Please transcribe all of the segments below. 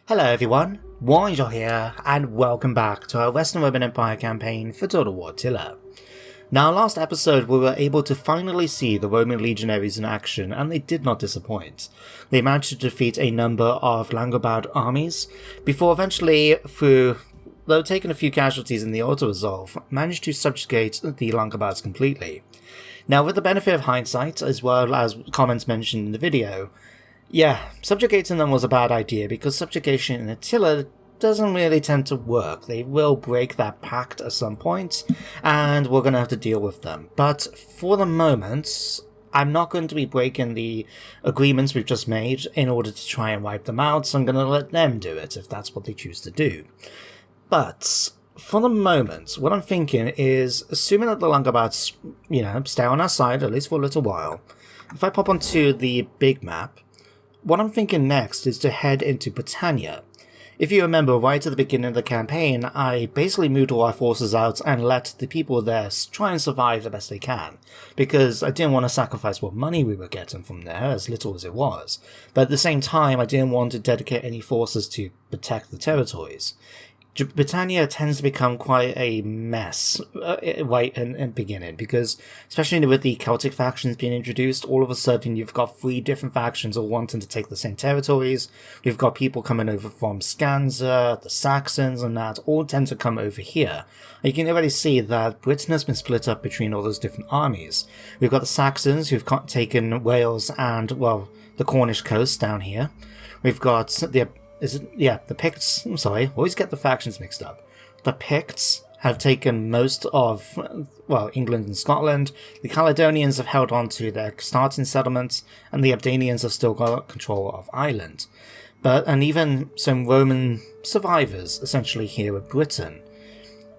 Hello everyone, Warangel here, and welcome back to our Western Roman Empire campaign for Total War Attila. Now, last episode we were able to finally see the Roman legionaries in action, and they did not disappoint. They managed to defeat a number of Langobard armies, before eventually, though taking a few casualties in the auto-resolve, managed to subjugate the Langobards completely. Now, with the benefit of hindsight, as well as comments mentioned in the video, yeah, subjugating them was a bad idea because subjugation in Attila doesn't really tend to work. They will break that pact at some point, and we're going to have to deal with them. But for the moment, I'm not going to be breaking the agreements we've just made in order to try and wipe them out, so I'm going to let them do it if that's what they choose to do. But for the moment, what I'm thinking is, assuming that the Langobards, stay on our side, at least for a little while, if I pop onto the big map, what I'm thinking next is to head into Britannia. If you remember, right at the beginning of the campaign, I basically moved all our forces out and let the people there try and survive the best they can, because I didn't want to sacrifice what money we were getting from there, as little as it was, but at the same time I didn't want to dedicate any forces to protect the territories. Britannia tends to become quite a mess right in the beginning, because especially with the Celtic factions being introduced, all of a sudden you've got 3 different factions all wanting to take the same territories. We've got people coming over from Skansa, the Saxons and that, all tend to come over here. You can already see that Britain has been split up between all those different armies. We've got the Saxons who've taken Wales and, well, the Cornish coast down here. We've got the Picts, I'm sorry, always get the factions mixed up. The Picts have taken most of, England and Scotland. The Caledonians have held on to their starting settlements, and the Abdanians have still got control of Ireland. And even some Roman survivors, essentially here in Britain.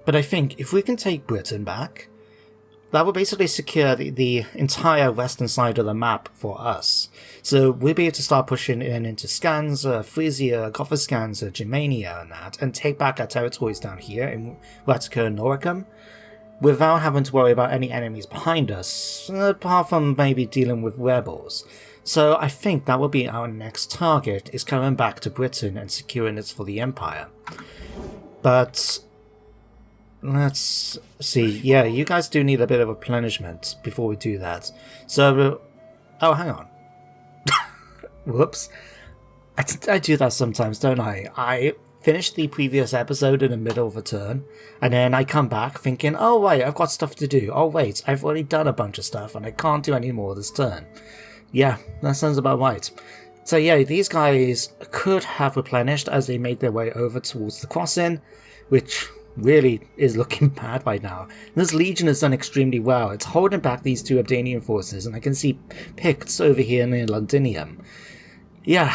But I think if we can take Britain back, that will basically secure the entire western side of the map for us. So we'll be able to start pushing into Skansa, Frisia, Gothiscansa, Germania and that, and take back our territories down here in Ratica and Noricum, without having to worry about any enemies behind us, apart from maybe dealing with rebels. So I think that will be our next target, is coming back to Britain and securing it for the Empire. But let's see. Yeah, you guys do need a bit of replenishment before we do that. So, oh, hang on. Whoops. I do that sometimes, don't I? I finish the previous episode in the middle of a turn, and then I come back thinking, oh wait, I've got stuff to do. Oh wait, I've already done a bunch of stuff, and I can't do any more this turn. Yeah, that sounds about right. So yeah, these guys could have replenished as they made their way over towards the crossing, which really is looking bad right now. This legion has done extremely well. It's holding back these 2 Abdanian forces, and I can see Picts over here near Londinium. Yeah,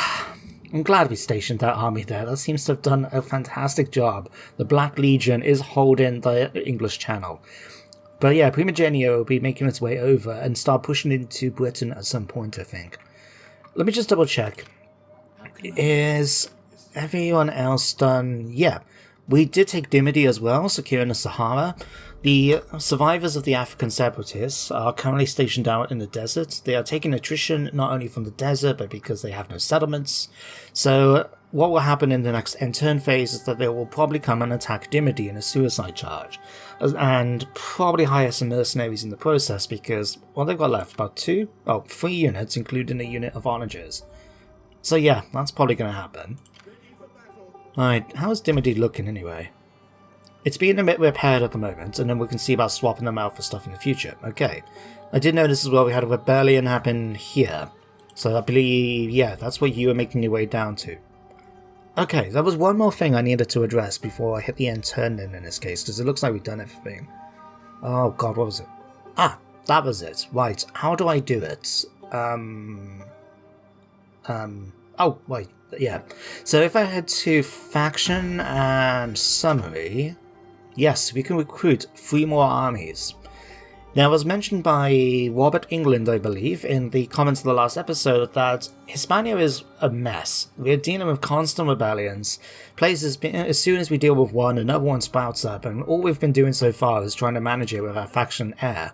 I'm glad we stationed that army there. That seems to have done a fantastic job. The Black Legion is holding the English Channel. But yeah, Primogenia will be making its way over and start pushing into Britain at some point, I think. Let me just double check. Is everyone else done? Yeah. We did take Dimity as well, securing the Sahara. The survivors of the African separatists are currently stationed out in the desert. They are taking attrition not only from the desert, but because they have no settlements. So what will happen in the next end turn phase is that they will probably come and attack Dimity in a suicide charge, and probably hire some mercenaries in the process, because what they've got left, about 3 units, including a unit of onagers. So yeah, that's probably going to happen. Alright, how's Dimity looking anyway? It's being a bit repaired at the moment, and then we can see about swapping them out for stuff in the future. Okay. I did notice as well we had a rebellion happen here. So I believe, yeah, that's what you were making your way down to. Okay, there was one more thing I needed to address before I hit the end turn in this case, because it looks like we've done everything. Oh god, what was it? Ah, that was it. Right, how do I do it? Oh, wait. Yeah, so if I head to faction and summary, yes, we can recruit 3 more armies. Now, it was mentioned by Robert England, I believe, in the comments of the last episode that Hispania is a mess. We're dealing with constant rebellions. Places, as soon as we deal with one, another one sprouts up, and all we've been doing so far is trying to manage it with our faction heir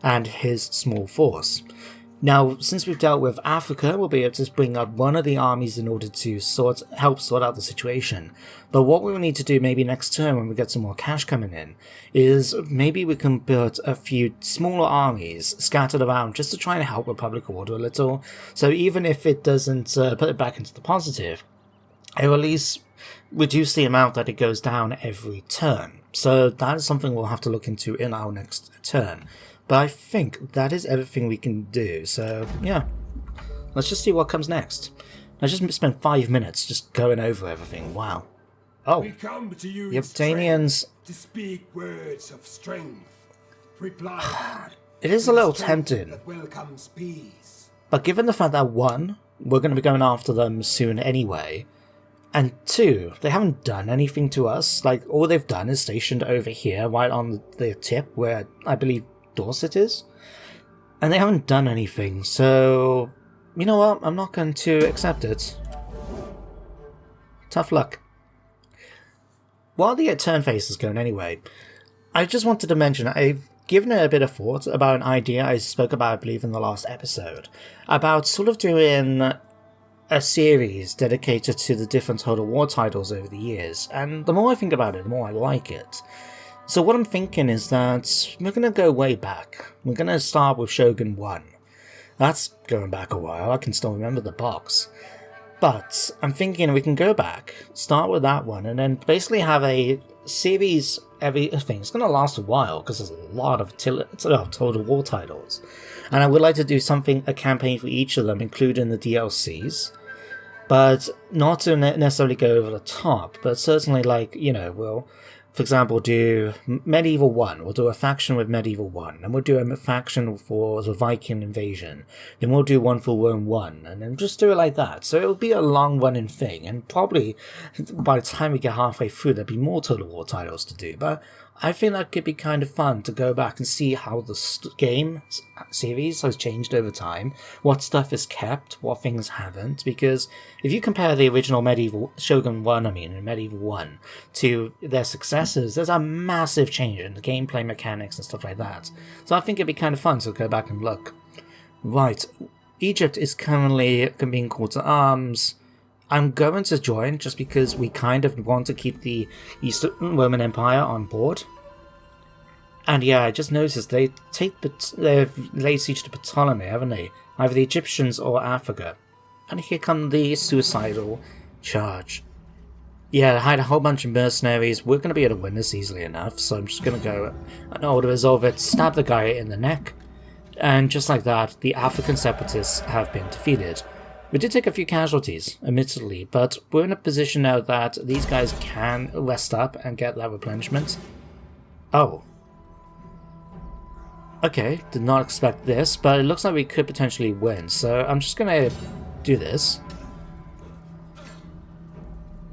and his small force. Now, since we've dealt with Africa, we'll be able to bring up one of the armies in order to help sort out the situation. But what we'll need to do maybe next turn when we get some more cash coming in is maybe we can build a few smaller armies scattered around just to try and help with public order a little. So even if it doesn't put it back into the positive, it will at least reduce the amount that it goes down every turn. So that is something we'll have to look into in our next turn. But I think that is everything we can do, so yeah. Let's just see what comes next. I just spent 5 minutes just going over everything, wow. Oh, we come to you the Obtanians... to speak words of strength. Reply. It is a little tempting. That welcomes peace. But given the fact that 1, we're going to be going after them soon anyway, and 2, they haven't done anything to us. Like, all they've done is stationed over here, right on the tip where I believe Dorset is, and they haven't done anything, so you know what, I'm not going to accept it. Tough luck. While the turn phase is going anyway, I just wanted to mention I've given it a bit of thought about an idea I spoke about, I believe, in the last episode, about sort of doing a series dedicated to the different Total War titles over the years, and the more I think about it, the more I like it. So what I'm thinking is that we're going to go way back. We're going to start with Shogun 1. That's going back a while, I can still remember the box. But I'm thinking we can go back, start with that one, and then basically have a series everything. It's going to last a while because there's a lot of Total War titles. And I would like to do a campaign for each of them, including the DLCs. But not to necessarily go over the top, but certainly, like, you know, we'll... For example, do Medieval 1, we'll do a faction with Medieval 1, and we'll do a faction for the Viking invasion, then we'll do one for Rome 1, and then just do it like that. So it'll be a long-running thing, and probably by the time we get halfway through, there'll be more Total War titles to do, but I think that could be kind of fun to go back and see how the game series has changed over time, what stuff is kept, what things haven't, because if you compare the original Shogun 1, and Medieval 1, to their successors, there's a massive change in the gameplay mechanics and stuff like that. So I think it'd be kind of fun to go back and look. Right, Egypt is currently being called to arms. I'm going to join just because we kind of want to keep the Eastern Roman Empire on board. And yeah, I just noticed they've laid siege to Ptolemy, haven't they? Either the Egyptians or Africa. And here come the suicidal charge. Yeah, I had a whole bunch of mercenaries. We're going to be able to win this easily enough, so I'm just going to go in order to resolve it, stab the guy in the neck. And just like that, the African separatists have been defeated. We did take a few casualties, admittedly, but we're in a position now that these guys can rest up and get that replenishment. Oh. Okay, did not expect this, but it looks like we could potentially win, so I'm just gonna do this.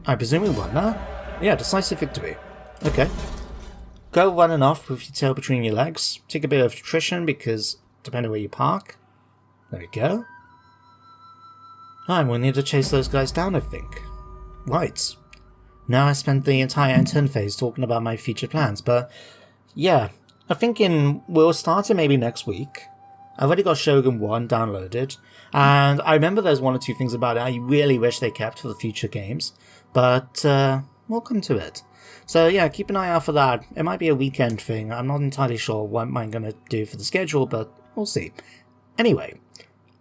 I presume we won now? Yeah, decisive victory. Okay. Go running off with your tail between your legs. Take a bit of attrition because, depending where you park. There we go. We need to chase those guys down, I think. Right. Now I spent the entire turn phase talking about my future plans, but yeah, I'm thinking we'll start it maybe next week. I've already got Shogun 1 downloaded, and I remember there's one or two things about it I really wish they kept for the future games, but we'll come to it. So yeah, keep an eye out for that. It might be a weekend thing. I'm not entirely sure what I'm going to do for the schedule, but we'll see. Anyway.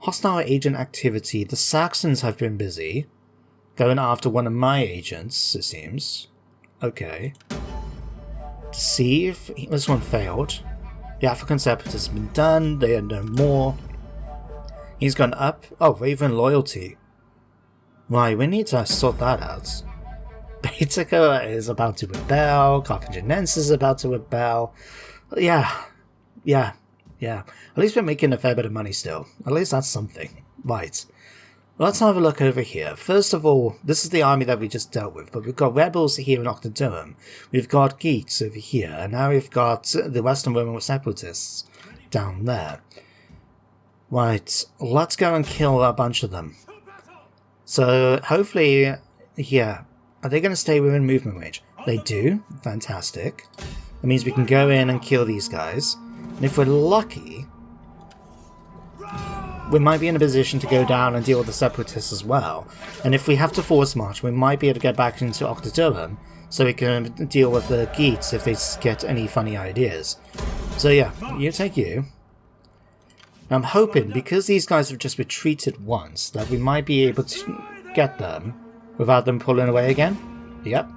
Hostile agent activity. The Saxons have been busy. Going after one of my agents, it seems. Okay. Deceive. This one failed. The African separatists have been done. They are no more. He's gone up. Oh, Raven Loyalty. Right, we need to sort that out. Baetica is about to rebel. Carthaginiensis is about to rebel. Yeah. At least we're making a fair bit of money still. At least that's something. Right. Let's have a look over here. First of all, this is the army that we just dealt with, but we've got rebels here in Octodurham. We've got geeks over here, and now we've got the Western Roman separatists down there. Right, let's go and kill a bunch of them. So, hopefully, yeah. Are they going to stay within movement range? They do. Fantastic. That means we can go in and kill these guys. And if we're lucky... we might be in a position to go down and deal with the separatists as well. And if we have to force march, we might be able to get back into Octodurham, so we can deal with the Geats if they get any funny ideas. So yeah, you take you. I'm hoping, because these guys have just retreated once, that we might be able to get them without them pulling away again. Yep.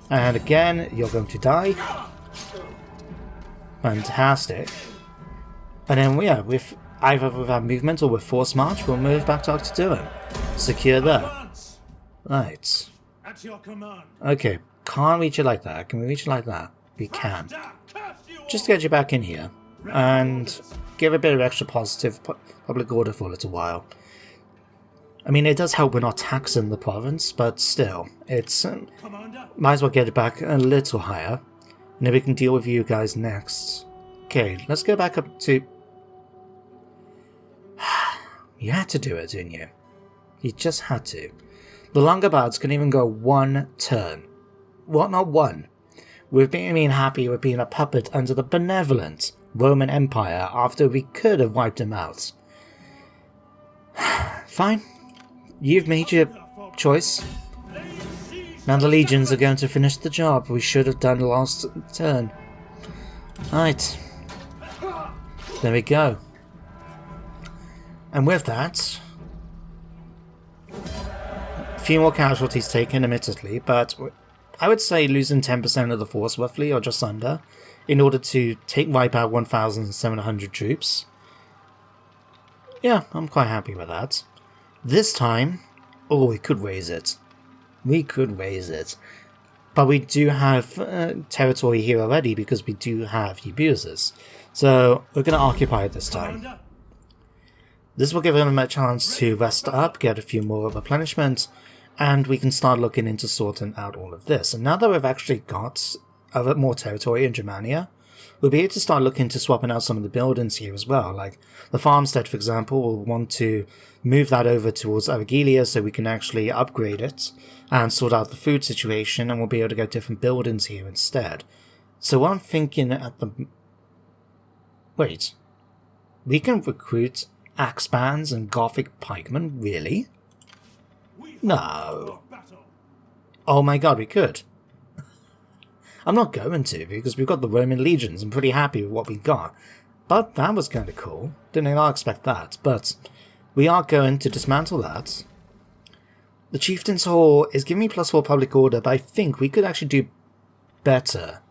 And again, you're going to die. Fantastic. And then, yeah, with either with our movement or with force march, we'll move back to Octodurham. Secure there. Right. At your command. Okay, can't reach it like that. Can we reach it like that? We can. Just get you back in here and give a bit of extra positive public order for a little while. I mean, it does help we're not taxing the province, but still, it's might as well get it back a little higher, and then we can deal with you guys next. Okay, let's go back up to... You had to do it, didn't you? You just had to. The Longobards can even go one turn. What, not one? We've been happy with being a puppet under the benevolent Roman Empire after we could have wiped them out. Fine. You've made your choice. Now the legions are going to finish the job we should have done last turn. Right. There we go. And with that, a few more casualties taken, admittedly, but I would say losing 10% of the force, roughly, or just under, in order to wipe out 1,700 troops. Yeah, I'm quite happy with that. This time, oh, we could raise it. We could raise it. But we do have territory here already because we do have Ubusas. So we're going to occupy it this time. This will give them a chance to rest up, get a few more replenishment, and we can start looking into sorting out all of this. And now that we've actually got more territory in Germania, we'll be able to start looking to swapping out some of the buildings here as well. Like the farmstead, for example, we'll want to move that over towards Argelia so we can actually upgrade it and sort out the food situation, and we'll be able to get different buildings here instead. So what I'm thinking at the... Wait. We can recruit axe bands and Gothic pikemen? Really? No. Oh my god, we could. I'm not going to, because we've got the Roman legions. I'm pretty happy with what we got. But that was kind of cool. Didn't I expect that. But we are going to dismantle that. The Chieftain's Hall is giving me +4 public order, but I think we could actually do better.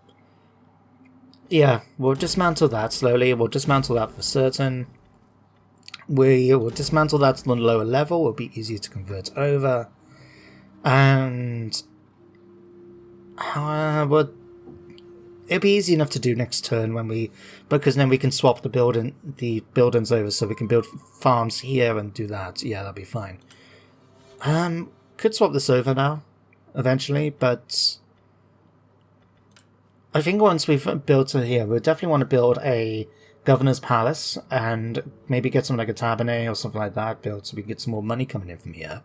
Yeah, we'll dismantle that slowly. We'll dismantle that for certain. We will dismantle that on the lower level. It'll be easier to convert over. And... it'll be easy enough to do next turn when we... Because then we can swap the buildings over so we can build farms here and do that. Yeah, that'll be fine. Could swap this over now, eventually, but... I think once we've built it here, we'll definitely want to build a Governor's Palace and maybe get something like a tabernae or something like that built so we can get some more money coming in from here.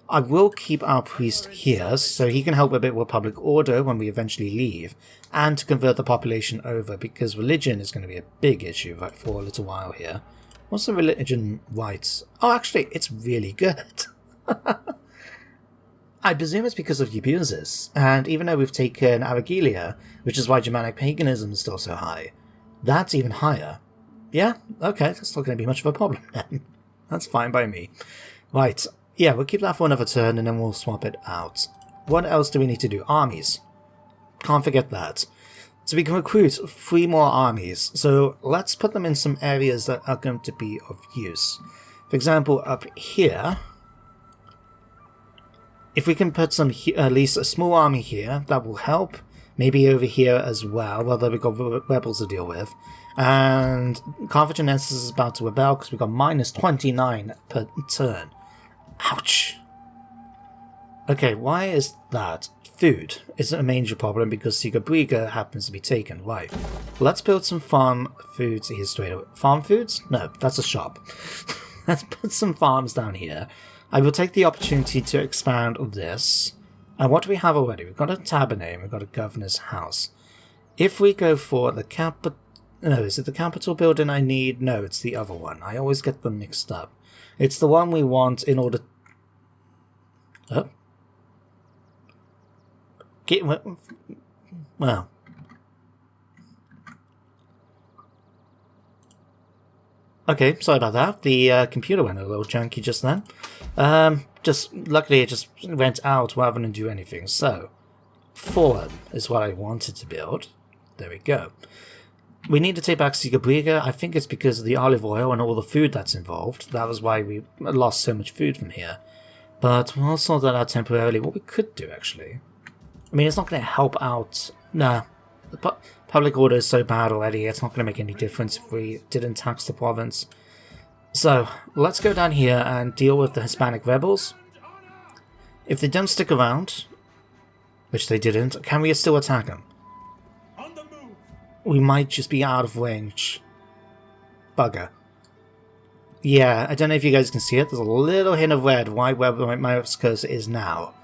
I will keep our priest here so he can help a bit with public order when we eventually leave, and to convert the population over, because religion is going to be a big issue for a little while here. What's the religion rights? Oh, actually, it's really good. I presume it's because of Ubusas, and even though we've taken Argelia, which is why Germanic paganism is still so high, that's even higher. Yeah, okay, that's not going to be much of a problem then. That's fine by me. Right, yeah, we'll keep that for another turn and then we'll swap it out. What else do we need to do? Armies. Can't forget that. So we can recruit 3 more armies, so let's put them in some areas that are going to be of use. For example, up here... If we can put some, at least a small army here, that will help. Maybe over here as well, although we've got rebels to deal with. And Carthaginians is about to rebel because we've got -29 per turn. Ouch. Okay, why is that? Food is a major problem because Sigabriga happens to be taken. Right. Let's build some farm foods here straight away. Farm foods? No, that's a shop. Let's put some farms down here. I will take the opportunity to expand this. And what do we have already? We've got a tabernae, we've got a governor's house. If we go for the capital... No, is it the capital building I need? No, it's the other one. I always get them mixed up. It's the one we want in order... Oh. Well... Okay, sorry about that. The computer went a little junky just then. Luckily it just went out rather than do anything. So, Forum is what I wanted to build. There we go. We need to take back Sigabriga. I think it's because of the olive oil and all the food that's involved. That was why we lost so much food from here. But we'll sort that out temporarily. What we could do, actually... I mean, it's not going to help out... Nah. The public order is so bad already, it's not going to make any difference if we didn't tax the province. So, let's go down here and deal with the Hispanic rebels. If they don't stick around, which they didn't, can we still attack them? We might just be out of range. Bugger. Yeah, I don't know if you guys can see it, there's a little hint of red right where my mouse cursor is now.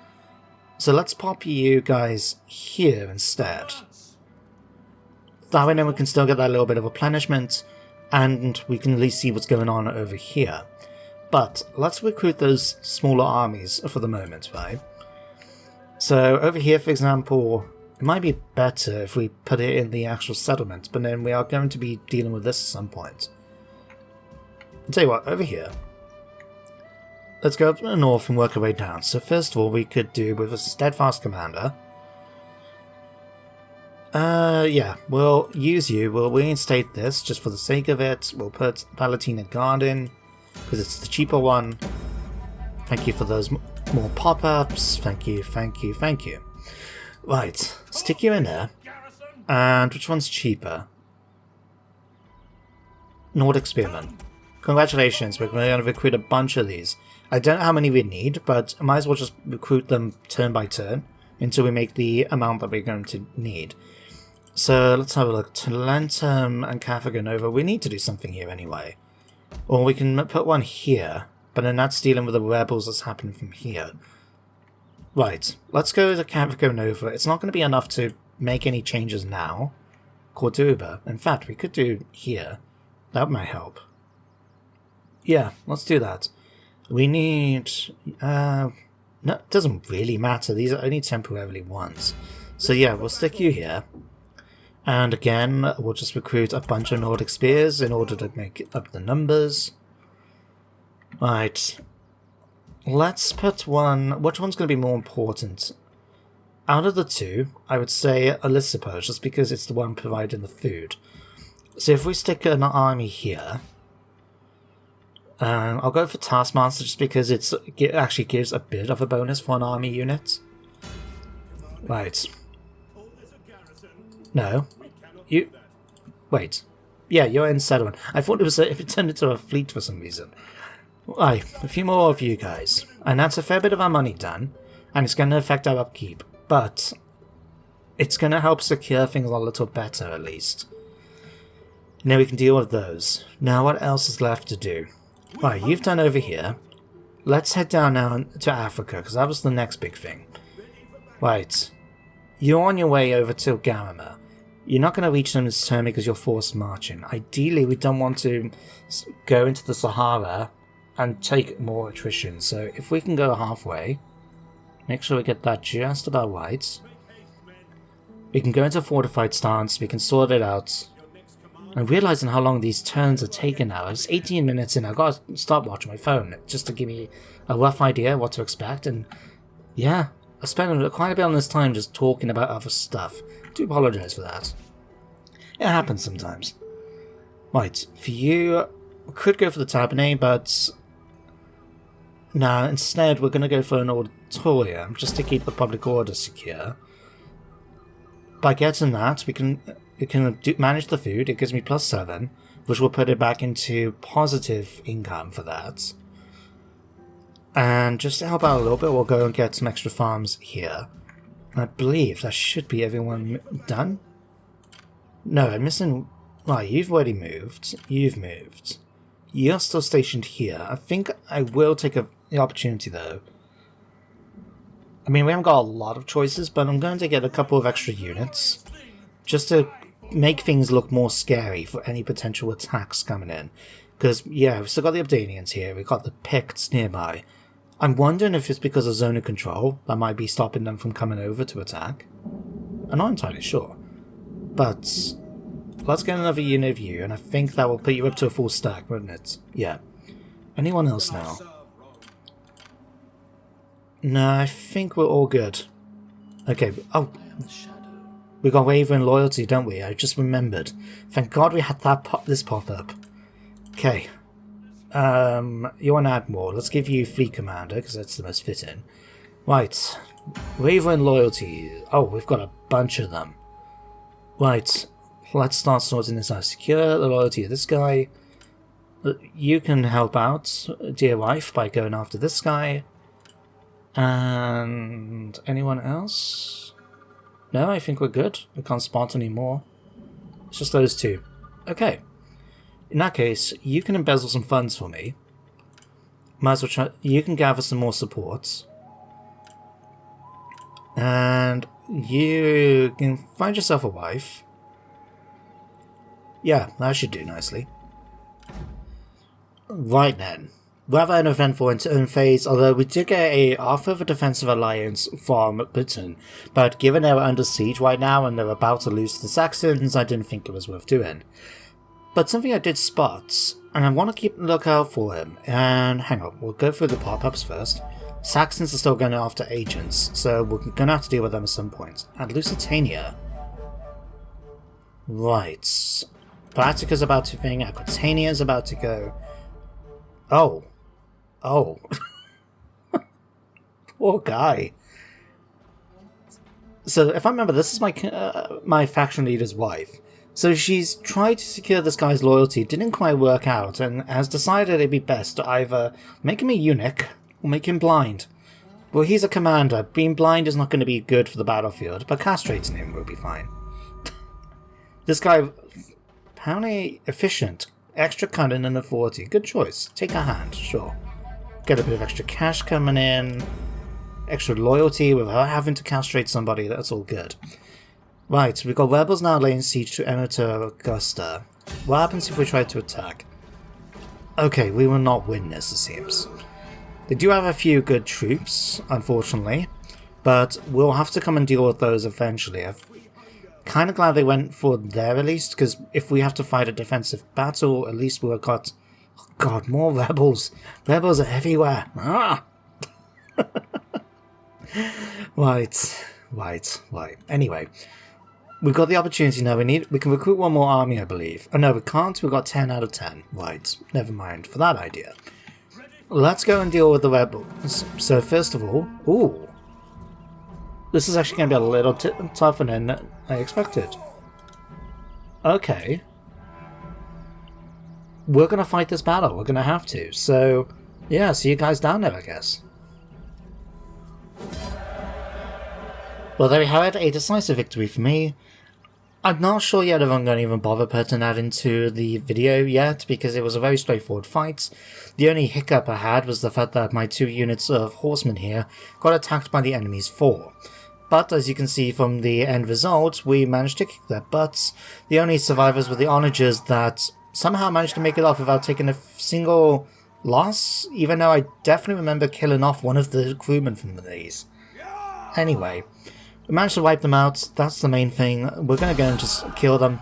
So let's pop you guys here instead. That way then we can still get that little bit of replenishment, and we can at least see what's going on over here. But let's recruit those smaller armies for the moment, right? So over here, for example, it might be better if we put it in the actual settlement, but then we are going to be dealing with this at some point. I'll tell you what, over here, let's go up to the north and work our way down. So first of all, we could do with a steadfast commander. Yeah, we'll use you. We'll reinstate this just for the sake of it. We'll put Palatina Garden because it's the cheaper one. Thank you for those more pop-ups. Thank you, thank you, thank you. Right, stick you in there. And which one's cheaper? Nordic Spearman. Congratulations, we're going to recruit a bunch of these. I don't know how many we need, but I might as well just recruit them turn by turn until we make the amount that we're going to need. So let's have a look. Talentum and Carthago Nova. We need to do something here anyway. Or we can put one here, but then that's dealing with the rebels that's happening from here. Right, let's go to Carthago Nova. It's not going to be enough to make any changes now. Cordoba. In fact, we could do here. That might help. Yeah, let's do that. We need... no, it doesn't really matter. These are only temporarily ones. So yeah, we'll stick you here. And again, we'll just recruit a bunch of Nordic Spears in order to make up the numbers. Right. Let's put one... Which one's going to be more important? Out of the two, I would say Elisipos, just because it's the one providing the food. So if we stick an army here... I'll go for Taskmaster just because it actually gives a bit of a bonus for an army unit. Right. No. You... Wait. Yeah, you're in settlement. I thought it was if it turned into a fleet for some reason. Right, a few more of you guys. And that's a fair bit of our money done. And it's going to affect our upkeep. But it's going to help secure things a little better at least. Now we can deal with those. Now what else is left to do? Right, you've done over here. Let's head down now to Africa, because that was the next big thing. Right. You're on your way over to Garama. You're not going to reach them this turn because you're forced marching. Ideally, we don't want to go into the Sahara and take more attrition. So if we can go halfway, make sure we get that just about right. We can go into a fortified stance, we can sort it out. I'm realizing how long these turns are taking now. It's 18 minutes in, I've got to stop watching my phone just to give me a rough idea what to expect. And yeah, I spent quite a bit on this time just talking about other stuff. I do apologise for that. It happens sometimes. Right, for you, we could go for the Tabernae, but no, instead we're going to go for an auditorium just to keep the public order secure. By getting that, we can manage the food. It gives me +7, which will put it back into positive income for that. And just to help out a little bit, we'll go and get some extra farms here. I believe that should be everyone done. No, I'm missing... Right, you've already moved. You've moved. You're still stationed here. I think I will take the opportunity, though. I mean, we haven't got a lot of choices, but I'm going to get a couple of extra units. Just to make things look more scary for any potential attacks coming in. Because, yeah, we've still got the Abdanians here, we've got the Picts nearby. I'm wondering if it's because of zone of control that might be stopping them from coming over to attack. I'm not entirely sure. But let's get another unit of you, and I think that will put you up to a full stack, won't it? Yeah. Anyone else now? No, I think we're all good. Okay, oh. We got wavering loyalty, don't we? I just remembered. Thank God we had that this pop up. Okay. You're an admiral. Let's give you fleet commander, because that's the most fitting. Right. Wavering loyalty. Oh, we've got a bunch of them. Right. Let's start sorting this out. Secure the loyalty of this guy. You can help out, dear wife, by going after this guy. And anyone else? No, I think we're good. We can't spot any more. It's just those two. Okay. In that case, you can embezzle some funds for me. Might as well try. You can gather some more support. And you can find yourself a wife. Yeah, that should do nicely. Right then. Rather uneventful in its own phase, although we did get a offer of a defensive alliance from Britain, but given they were under siege right now and they're about to lose to the Saxons, I didn't think it was worth doing. But something I did spot, and I want to keep a lookout for him, and hang on, we'll go through the pop-ups first. Saxons are still going after agents, so we're going to have to deal with them at some point. And Lusitania. Right. Balatica's about to thing, Aquitania's about to go. Oh. Oh. Poor guy. So, if I remember, this is my faction leader's wife. So she's tried to secure this guy's loyalty, didn't quite work out, and has decided it'd be best to either make him a eunuch or make him blind. Well, he's a commander. Being blind is not going to be good for the battlefield, but castrating him will be fine. This guy, apparently efficient. Extra cunning and a 40. Good choice. Take a hand, sure. Get a bit of extra cash coming in. Extra loyalty without having to castrate somebody. That's all good. Right, we've got rebels now laying siege to Emperor Augusta. What happens if we try to attack? Okay, we will not win this, it seems. They do have a few good troops, unfortunately, but we'll have to come and deal with those eventually. I'm kind of glad they went for there at least, because if we have to fight a defensive battle, at least we've got... Oh god, more rebels! Rebels are everywhere! Ah! Right. Anyway, we've got the opportunity now. We can recruit one more army, I believe. Oh no, we can't. We've got 10 out of 10. Right, never mind for that idea. Let's go and deal with the rebels. So first of all, ooh, this is actually going to be a little tougher than I expected. Okay, we're going to fight this battle. We're going to have to. So yeah, see you guys down there, I guess. Well, there we have it, a decisive victory for me. I'm not sure yet if I'm going to even bother putting that into the video yet, because it was a very straightforward fight. The only hiccup I had was the fact that my 2 units of horsemen here got attacked by the enemy's 4. But as you can see from the end result, we managed to kick their butts. The only survivors were the onagers that somehow managed to make it off without taking a single loss, even though I definitely remember killing off one of the crewmen from these. Anyway, we managed to wipe them out. That's the main thing. We're going to go and just kill them.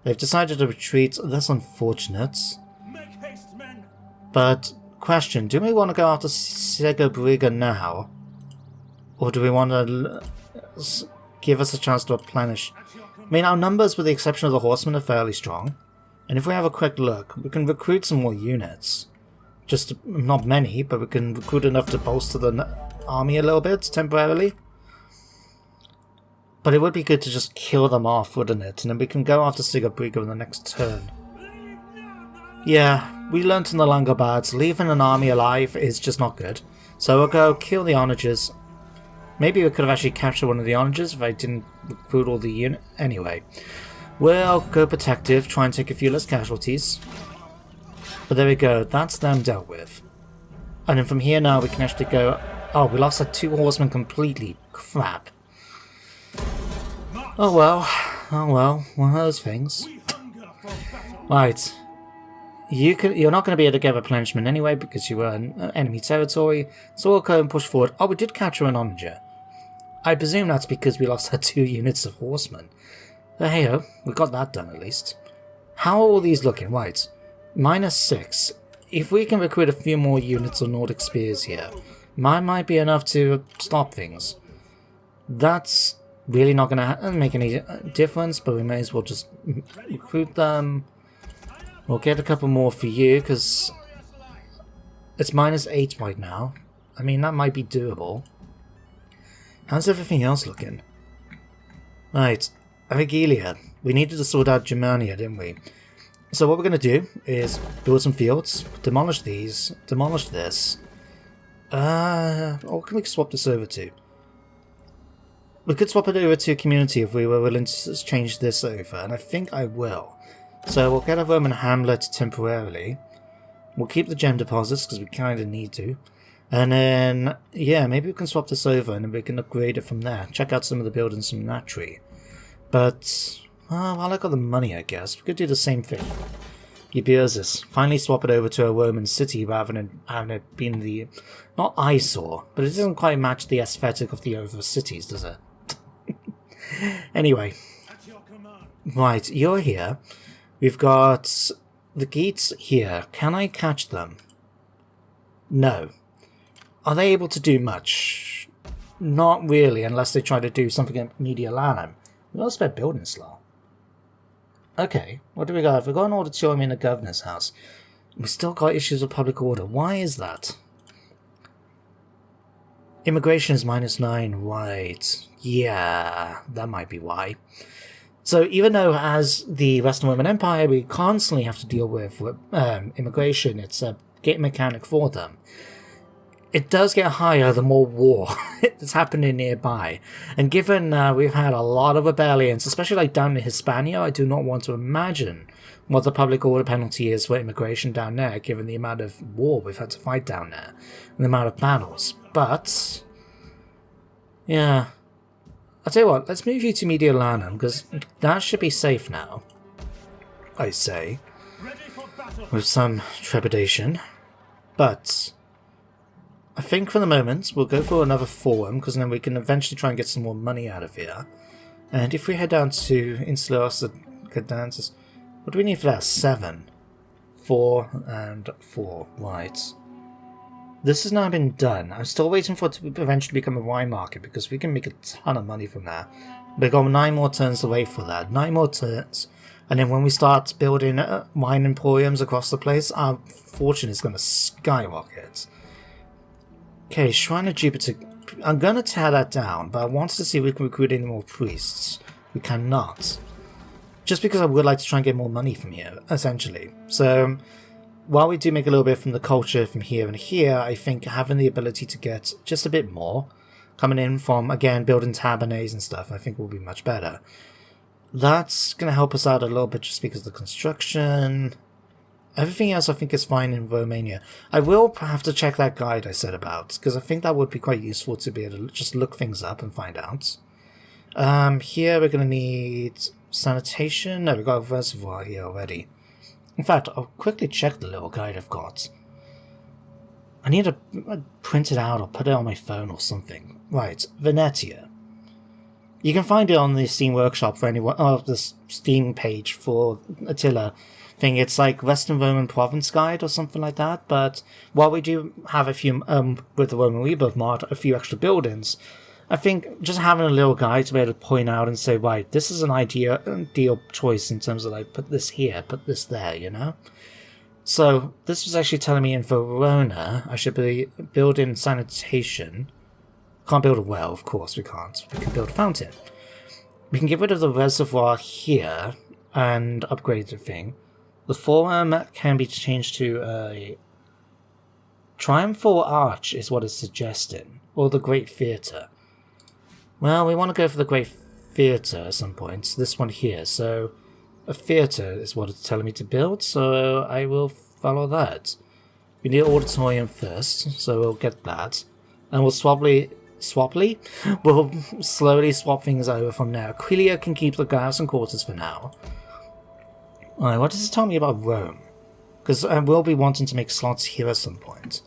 They've decided to retreat. That's unfortunate. But, question, do we want to go after Segobriga now? Or do we want to give us a chance to replenish? I mean, our numbers, with the exception of the horsemen, are fairly strong. And if we have a quick look, we can recruit some more units. Just, not many, but we can recruit enough to bolster the army a little bit, temporarily. But it would be good to just kill them off, wouldn't it? And then we can go after Segobriga in the next turn. Yeah, we learnt in the Langobards, leaving an army alive is just not good. So we'll go kill the onagers. Maybe we could have actually captured one of the onagers if I didn't recruit all the unit. Anyway, we'll go protective, try and take a few less casualties. But there we go, that's them dealt with. And then from here now we can actually go... Oh, we lost our 2 horsemen completely. Crap. Oh well, Oh well, one of those things. We hunger for battle. Right. You're not going to be able to get replenishment anyway because you were in enemy territory, so we'll go and push forward. Oh, we did capture an onager. I presume that's because we lost our 2 units of horsemen. But hey-ho, we got that done at least. How are all these looking? Right. -6. If we can recruit a few more units of Nordic spears here, mine might be enough to stop things. That's really not going to make any difference, but we may as well just recruit them. We'll get a couple more for you, because it's -8 right now. I mean, that might be doable. How's everything else looking? Right, Regalia. We needed to sort out Germania, didn't we? So what we're going to do is build some fields, demolish these, demolish this. What can we swap this over to? We could swap it over to community if we were willing to change this over, and I think I will. So we'll get a Roman hamlet temporarily. We'll keep the gem deposits because we kind of need to. And then, yeah, maybe we can swap this over and then we can upgrade it from there. Check out some of the buildings from that tree. But, while I got the money, I guess, we could do the same thing. Eubirsis. Finally swap it over to a Roman city rather than having it being the, not eyesore, but it doesn't quite match the aesthetic of the other cities, does it? Anyway. At your command. Right, you're here. We've got the Geats here. Can I catch them? No. Are they able to do much? Not really, unless they try to do something at Mediolanum. We've got a spare building slot. Okay, what do we got? We've got an auditorium in the governor's house. We've still got issues with public order. Why is that? Immigration is -9, right. Yeah, that might be why. So even though as the Western Roman Empire we constantly have to deal with immigration, it's a game mechanic for them. It does get higher the more war is happening nearby. And given we've had a lot of rebellions, especially like down in Hispania, I do not want to imagine what the public order penalty is for immigration down there, given the amount of war we've had to fight down there, and the amount of battles. But, yeah. I'll tell you what, let's move you to Mediolanum, because that should be safe now, I say, Ready for battle. with some trepidation. But I think for the moment we'll go for another forum, because then we can eventually try and get some more money out of here. And if we head down to Insulos Cadances, what do we need for that? 7. 4 and 4, right. This has now been done. I'm still waiting for it to eventually become a wine market because we can make a ton of money from that. We've got 9 more turns to wait for that. 9 more turns. And then when we start building wine emporiums across the place, our fortune is going to skyrocket. Okay, Shrine of Jupiter. I'm going to tear that down, but I wanted to see if we can recruit any more priests. We cannot. Just because I would like to try and get more money from here, essentially. So while we do make a little bit from the culture from here and here, I think having the ability to get just a bit more coming in from, again, building tabernets and stuff, I think will be much better. That's going to help us out a little bit just because of the construction. Everything else I think is fine in Romania. I will have to check that guide I said about, because I think that would be quite useful to be able to just look things up and find out. Here we're going to need sanitation. No, we've got a reservoir here already. In fact, I'll quickly check the little guide I've got. I need to print it out or put it on my phone or something. Right, Venetia. You can find it on the Steam Workshop for anyone, the Steam page for Attila thing. It's like Western Roman Province Guide or something like that. But while we do have a few, with the Roman Rebirth mod, a few extra buildings, I think just having a little guide to be able to point out and say, right, this is an ideal choice in terms of like, put this here, put this there, you know? So this was actually telling me in Verona I should be building sanitation. Can't build a well, of course we can't. We can build a fountain. We can get rid of the reservoir here and upgrade the thing. The forum can be changed to a triumphal arch is what it's suggesting, or the Great Theatre. Well, we want to go for the Great Theatre at some point. This one here. So a theatre is what it's telling me to build, so I will follow that. We need an auditorium first, so we'll get that. And we'll swapply. We'll slowly swap things over from now. Aquilia can keep the garrison quarters for now. Alright, what does it tell me about Rome? Because I will be wanting to make slots here at some point.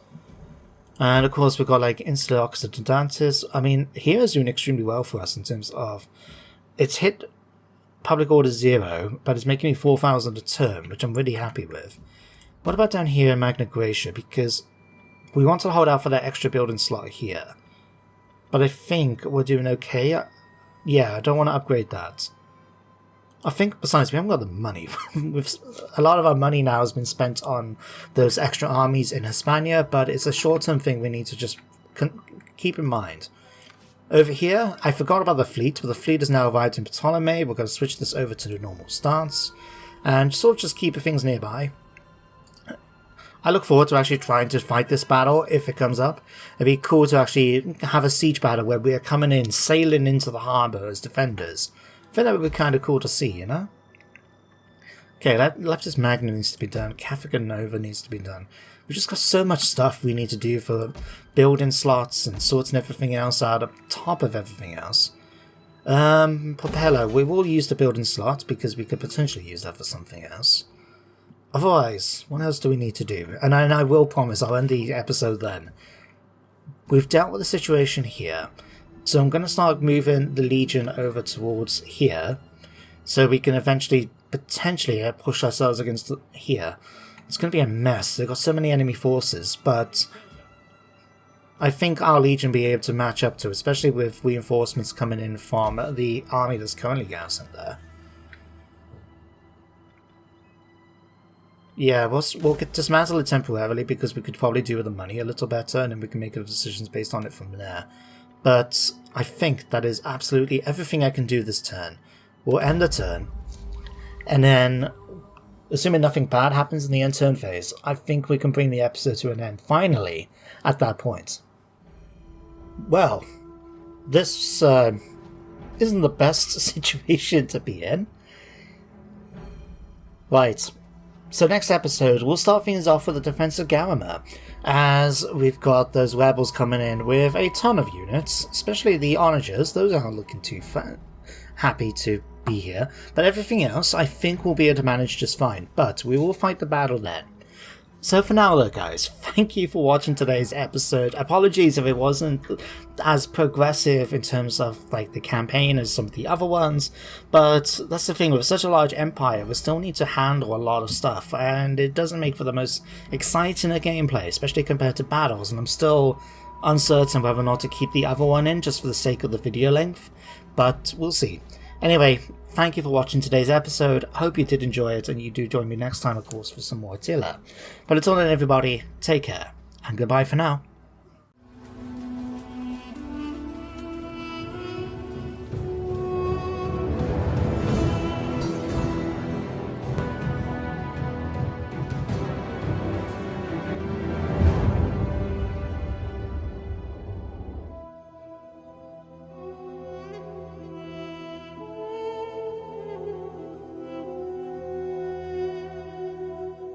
And of course we've got like Insula Occidentis. I mean, here is doing extremely well for us in terms of... It's hit Public Order 0, but it's making me 4,000 a turn, which I'm really happy with. What about down here in Magna Graecia? Because we want to hold out for that extra building slot here. But I think we're doing okay. Yeah, I don't want to upgrade that. I think, besides, we haven't got the money. A lot of our money now has been spent on those extra armies in Hispania, but it's a short-term thing we need to just keep in mind. Over here, I forgot about the fleet, but the fleet has now arrived in Ptolemy. We're going to switch this over to the normal stance, and sort of just keep things nearby. I look forward to actually trying to fight this battle if it comes up. It'd be cool to actually have a siege battle where we are coming in, sailing into the harbour as defenders. I think that would be kind of cool to see, you know? Okay, Leptis Magna needs to be done. Catholic Nova needs to be done. We've just got so much stuff we need to do for building slots and sorting everything else out on top of everything else. Propeller, we will use the building slot because we could potentially use that for something else. Otherwise, what else do we need to do? And I will promise I'll end the episode then. We've dealt with the situation here. So I'm going to start moving the Legion over towards here, so we can eventually, potentially, push ourselves against here. It's going to be a mess. They've got so many enemy forces, but I think our Legion will be able to match up to, especially with reinforcements coming in from the army that's currently garrisoned there. Yeah, we'll dismantle it temporarily because we could probably do with the money a little better, and then we can make our decisions based on it from there. But I think that is absolutely everything I can do this turn. We'll end the turn, and then, assuming nothing bad happens in the end turn phase, I think we can bring the episode to an end, finally, at that point. Well, this isn't the best situation to be in. Right, so next episode, we'll start things off with the defense of Garama, as we've got those rebels coming in with a ton of units, especially the onagers. Those aren't looking too happy to be here, but everything else I think we'll be able to manage just fine, but we will fight the battle then. So for now though guys, thank you for watching today's episode. Apologies if it wasn't as progressive in terms of like the campaign as some of the other ones, but that's the thing, with such a large empire we still need to handle a lot of stuff, and it doesn't make for the most exciting gameplay, especially compared to battles, and I'm still uncertain whether or not to keep the other one in just for the sake of the video length, but we'll see. Anyway, thank you for watching today's episode. I hope you did enjoy it, and you do join me next time, of course, for some more Attila. But until then, everybody, take care, and goodbye for now.